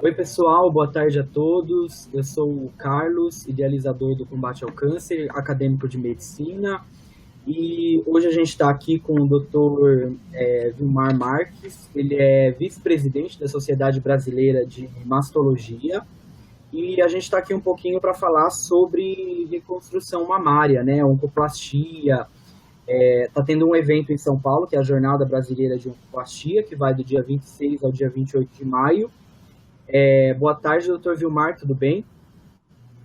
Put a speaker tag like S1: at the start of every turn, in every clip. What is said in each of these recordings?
S1: Oi, pessoal, boa tarde a todos. Eu sou o Carlos, idealizador do Combate ao Câncer, acadêmico de medicina, e hoje a gente está aqui com o Dr. Vilmar Marques. Ele é vice-presidente da Sociedade Brasileira de Mastologia, e a gente está aqui um pouquinho para falar sobre reconstrução mamária, né, oncoplastia. Está tendo um evento em São Paulo, que é a Jornada Brasileira de Oncoplastia, que vai do dia 26 ao dia 28 de maio. Boa tarde, doutor Vilmar, tudo bem?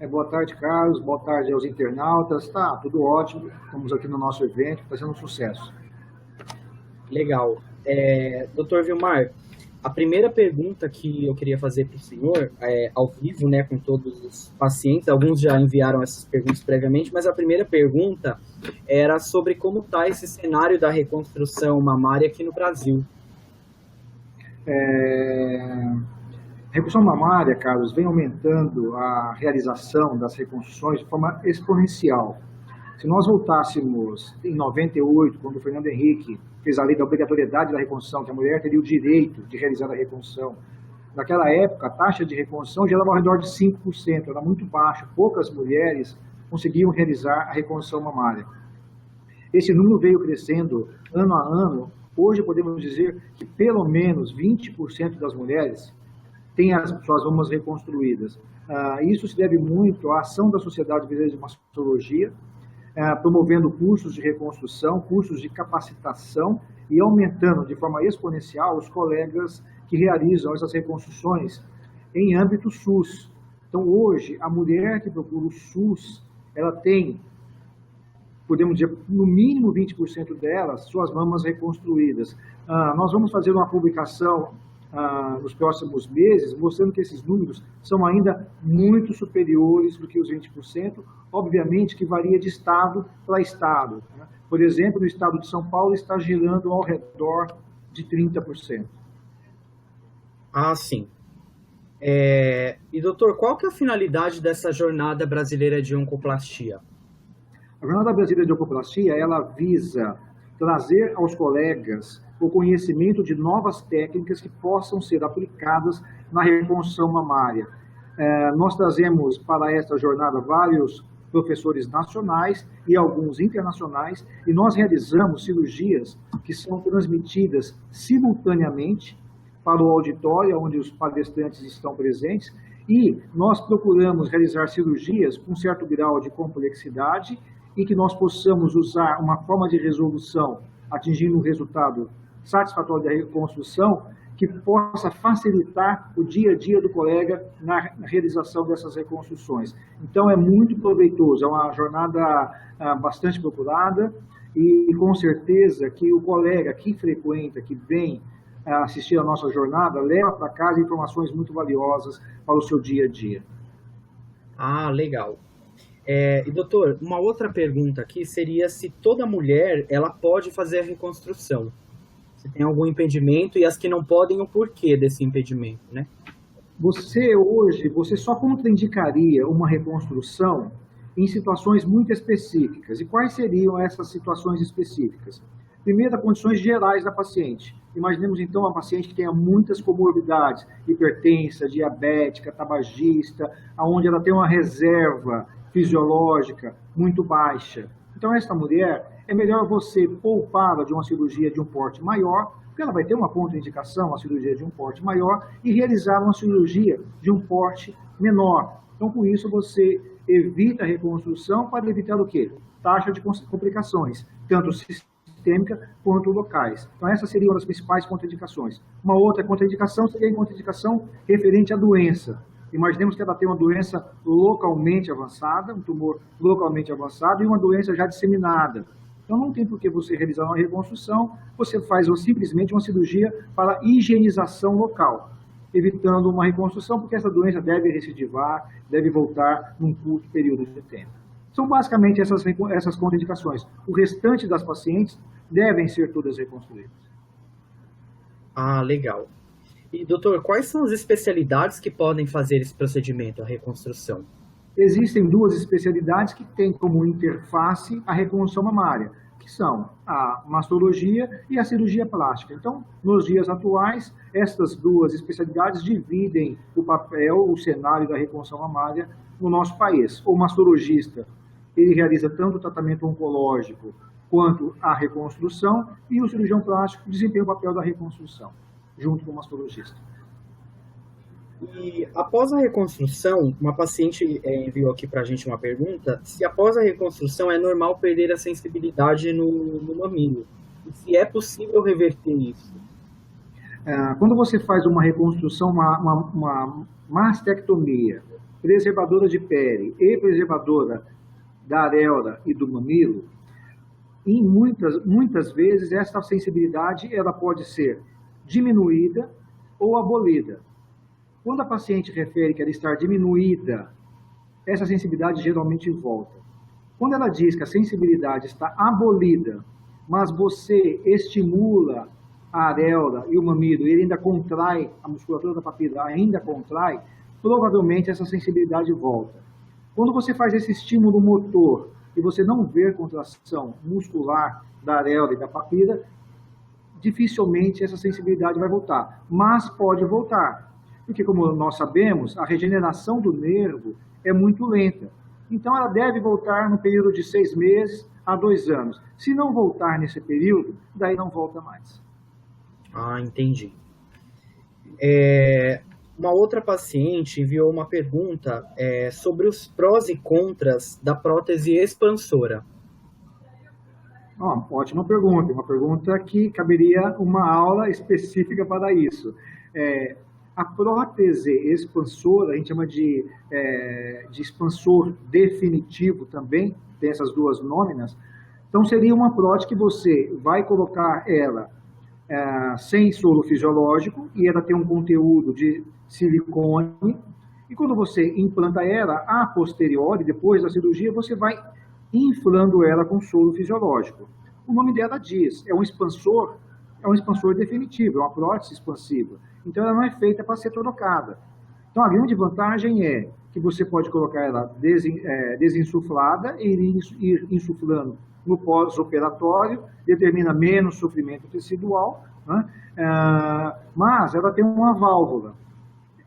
S2: Boa tarde, Carlos. Boa tarde aos internautas. Tá, tudo ótimo. Estamos aqui no nosso evento, está sendo um sucesso.
S1: Legal. Doutor Vilmar, a primeira pergunta que eu queria fazer para o senhor, ao vivo, né, com todos os pacientes, alguns já enviaram essas perguntas previamente, mas a primeira pergunta era sobre como está esse cenário da reconstrução mamária aqui no Brasil.
S2: A reconstrução mamária, Carlos, vem aumentando a realização das reconstruções de forma exponencial. Se nós voltássemos em 98, quando o Fernando Henrique fez a lei da obrigatoriedade da reconstrução, que a mulher teria o direito de realizar a reconstrução, naquela época a taxa de reconstrução já era ao redor de 5%, era muito baixa, poucas mulheres conseguiam realizar a reconstrução mamária. Esse número veio crescendo ano a ano. Hoje podemos dizer que pelo menos 20% das mulheres têm as suas mamas reconstruídas. Isso se deve muito à ação da Sociedade Brasileira de Mastologia, promovendo cursos de reconstrução, cursos de capacitação e aumentando de forma exponencial os colegas que realizam essas reconstruções em âmbito SUS. Então, hoje, a mulher que procura o SUS, ela tem, podemos dizer, no mínimo 20% delas, suas mamas reconstruídas. Nós vamos fazer uma publicação nos próximos meses, mostrando que esses números são ainda muito superiores do que os 20%, obviamente que varia de estado para estado. Né? Por exemplo, no estado de São Paulo está girando ao redor de 30%.
S1: Ah, sim. E doutor, qual que é a finalidade dessa Jornada Brasileira de Oncoplastia?
S2: A Jornada Brasileira de Oncoplastia, ela visa trazer aos colegas o conhecimento de novas técnicas que possam ser aplicadas na reconstrução mamária. Nós trazemos para esta jornada vários professores nacionais e alguns internacionais, e nós realizamos cirurgias que são transmitidas simultaneamente para o auditório, onde os palestrantes estão presentes, e nós procuramos realizar cirurgias com certo grau de complexidade e que nós possamos usar uma forma de resolução atingindo um resultado satisfatório da reconstrução que possa facilitar o dia a dia do colega na realização dessas reconstruções. Então, é muito proveitoso, é uma jornada bastante procurada e com certeza que o colega que frequenta, que vem assistir a nossa jornada, leva para casa informações muito valiosas para o seu dia a dia.
S1: Ah, legal. E doutor, uma outra pergunta aqui seria se toda mulher ela pode fazer a reconstrução. Se tem algum impedimento e as que não podem, o porquê desse impedimento, né?
S2: Você só contraindicaria uma reconstrução em situações muito específicas. E quais seriam essas situações específicas? Primeiro, condições gerais da paciente. Imaginemos, então, uma paciente que tenha muitas comorbidades, hipertensa, diabética, tabagista, onde ela tem uma reserva fisiológica muito baixa. Então, esta mulher, é melhor você poupá-la de uma cirurgia de um porte maior, porque ela vai ter uma contraindicação, a cirurgia de um porte maior, e realizar uma cirurgia de um porte menor. Então, com isso, você evita a reconstrução para evitar o quê? Taxa de complicações, tanto sistêmica quanto locais. Então, essas seriam as principais contraindicações. Uma outra contraindicação seria a contraindicação referente à doença. Imaginemos que ela tem uma doença localmente avançada, um tumor localmente avançado e uma doença já disseminada. Então, não tem por que você realizar uma reconstrução, você faz simplesmente uma cirurgia para higienização local, evitando uma reconstrução, porque essa doença deve recidivar, deve voltar num curto período de tempo. São basicamente essas contraindicações. O restante das pacientes devem ser todas reconstruídas.
S1: Ah, legal. E, doutor, quais são as especialidades que podem fazer esse procedimento, a reconstrução?
S2: Existem duas especialidades que têm como interface a reconstrução mamária, que que são a mastologia e a cirurgia plástica. Então, nos dias atuais, essas duas especialidades dividem o papel, o cenário da reconstrução mamária no nosso país. O mastologista, ele realiza tanto o tratamento oncológico quanto a reconstrução, e o cirurgião plástico desempenha o papel da reconstrução, junto com o mastologista.
S1: E após a reconstrução, uma paciente enviou aqui para a gente uma pergunta, se após a reconstrução é normal perder a sensibilidade no mamilo, e se é possível reverter isso.
S2: Quando você faz uma reconstrução, uma mastectomia, preservadora de pele e preservadora da areola e do mamilo, em muitas vezes essa sensibilidade ela pode ser diminuída ou abolida. Quando a paciente refere que ela está diminuída, essa sensibilidade geralmente volta. Quando ela diz que a sensibilidade está abolida, mas você estimula a areola e o mamilo, e ele ainda contrai, a musculatura da papila ainda contrai, provavelmente essa sensibilidade volta. Quando você faz esse estímulo motor e você não vê contração muscular da areola e da papila, dificilmente essa sensibilidade vai voltar, mas pode voltar. Porque, como nós sabemos, a regeneração do nervo é muito lenta. Então, ela deve voltar no período de 6 meses a 2 anos. Se não voltar nesse período, daí não volta mais.
S1: Ah, entendi. Uma outra paciente enviou uma pergunta sobre os prós e contras da prótese expansora.
S2: Ótima pergunta. Uma pergunta que caberia uma aula específica para isso. A prótese expansora, a gente chama de expansor definitivo também, tem essas duas nóminas. Então, seria uma prótese que você vai colocar ela sem solo fisiológico, e ela tem um conteúdo de silicone, e quando você implanta ela, a posteriori, depois da cirurgia, você vai inflando ela com solo fisiológico. O nome dela diz, é um expansor definitivo, é uma prótese expansiva. Então, ela não é feita para ser trocada. Então, a grande vantagem é que você pode colocar ela desinsuflada e ir insuflando no pós-operatório, determina menos sofrimento tecidual, né? Mas ela tem uma válvula.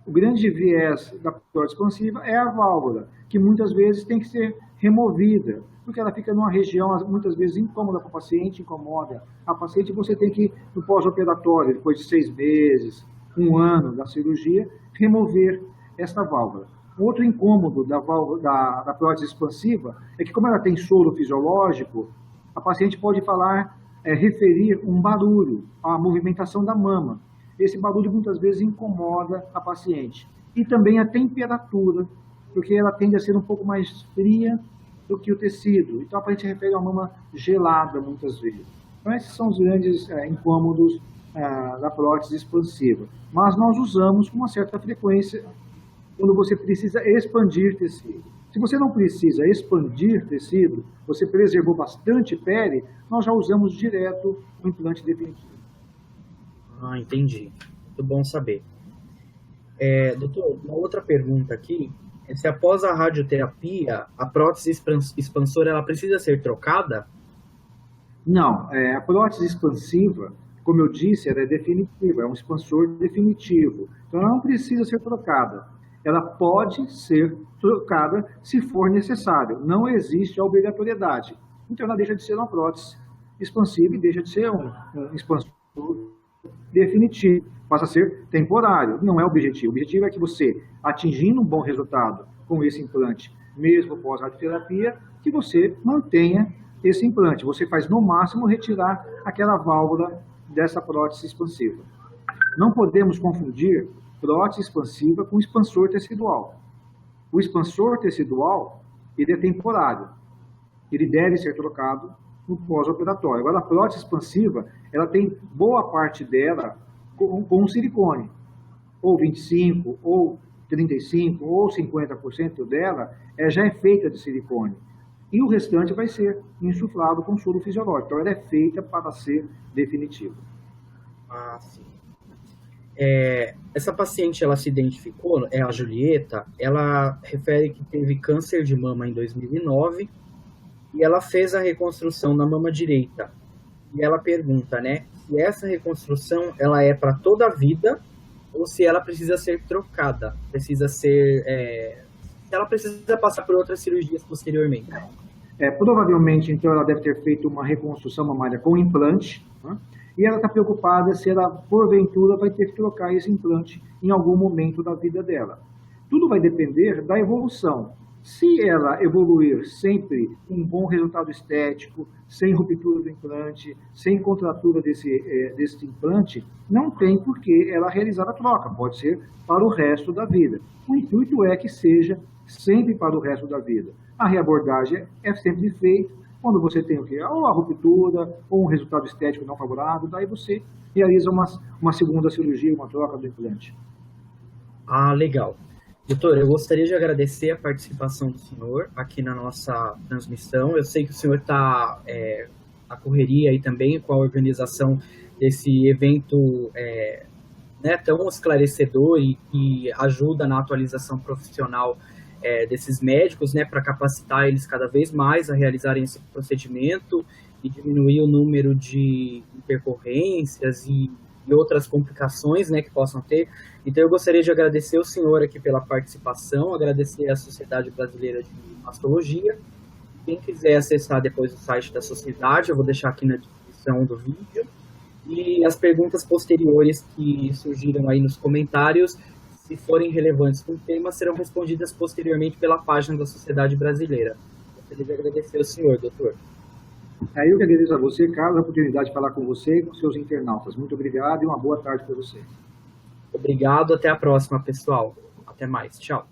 S2: O grande viés da prótese expansiva é a válvula, que muitas vezes tem que ser removida, porque ela fica numa região, muitas vezes, incômoda para o paciente, incomoda a paciente, e você tem que, no pós-operatório, depois de 6 meses, 1 ano da cirurgia, remover esta válvula. Outro incômodo da prótese expansiva é que, como ela tem solo fisiológico, a paciente pode referir um barulho, a movimentação da mama. Esse barulho muitas vezes incomoda a paciente. E também a temperatura, porque ela tende a ser um pouco mais fria do que o tecido. Então a paciente refere a uma mama gelada muitas vezes. Então esses são os grandes incômodos da prótese expansiva. Mas nós usamos com uma certa frequência quando você precisa expandir tecido. Se você não precisa expandir tecido, você preservou bastante pele, nós já usamos direto o implante definitivo.
S1: Ah, entendi. Muito bom saber. Doutor, uma outra pergunta aqui é se após a radioterapia, a prótese expansora ela precisa ser trocada?
S2: Não, a prótese expansiva, como eu disse, ela é definitiva, é um expansor definitivo. Então ela não precisa ser trocada. Ela pode ser trocada se for necessário. Não existe a obrigatoriedade. Então ela deixa de ser uma prótese expansiva e deixa de ser um expansor definitivo. Passa a ser temporário. Não é o objetivo. O objetivo é que você, atingindo um bom resultado com esse implante, mesmo pós-radioterapia, que você mantenha esse implante. Você faz no máximo retirar aquela válvula dessa prótese expansiva. Não podemos confundir prótese expansiva com expansor tecidual. O expansor tecidual, ele é temporário. Ele deve ser trocado no pós-operatório. Agora, a prótese expansiva, ela tem boa parte dela com silicone. Ou 25%, ou 35%, ou 50% dela já é feita de silicone. E o restante vai ser insuflado com soro fisiológico. Então, ela é feita para ser definitiva.
S1: Ah, sim. Essa paciente, ela se identificou, é a Julieta, ela refere que teve câncer de mama em 2009 e ela fez a reconstrução na mama direita. E ela pergunta, né, se essa reconstrução ela é para toda a vida ou se ela precisa ser trocada, precisa ser, se ela precisa passar por outras cirurgias posteriormente.
S2: Provavelmente, então, ela deve ter feito uma reconstrução mamária com implante, né? E ela está preocupada se ela, porventura, vai ter que trocar esse implante em algum momento da vida dela. Tudo vai depender da evolução. Se ela evoluir sempre com um bom resultado estético, sem ruptura do implante, sem contratura desse implante, não tem por que ela realizar a troca, pode ser para o resto da vida. O intuito é que seja sempre para o resto da vida. A reabordagem é sempre feita quando você tem o quê? Ou a ruptura, ou um resultado estético não favorável, daí você realiza uma segunda cirurgia, uma troca do implante.
S1: Ah, legal. Doutor, eu gostaria de agradecer a participação do senhor aqui na nossa transmissão. Eu sei que o senhor está na correria aí também com a organização desse evento né, tão esclarecedor e que ajuda na atualização profissional desses médicos, né, para capacitar eles cada vez mais a realizarem esse procedimento e diminuir o número de intercorrências e outras complicações, né, que possam ter. Então, eu gostaria de agradecer ao senhor aqui pela participação, agradecer à Sociedade Brasileira de Mastologia. Quem quiser acessar depois o site da sociedade, eu vou deixar aqui na descrição do vídeo. E as perguntas posteriores que surgiram aí nos comentários, se forem relevantes com o tema, serão respondidas posteriormente pela página da Sociedade Brasileira. Gostaria de agradecer ao senhor, doutor.
S2: Eu que agradeço a você, Carlos, a oportunidade de falar com você e com seus internautas. Muito obrigado e uma boa tarde para vocês.
S1: Obrigado, até a próxima, pessoal. Até mais, tchau.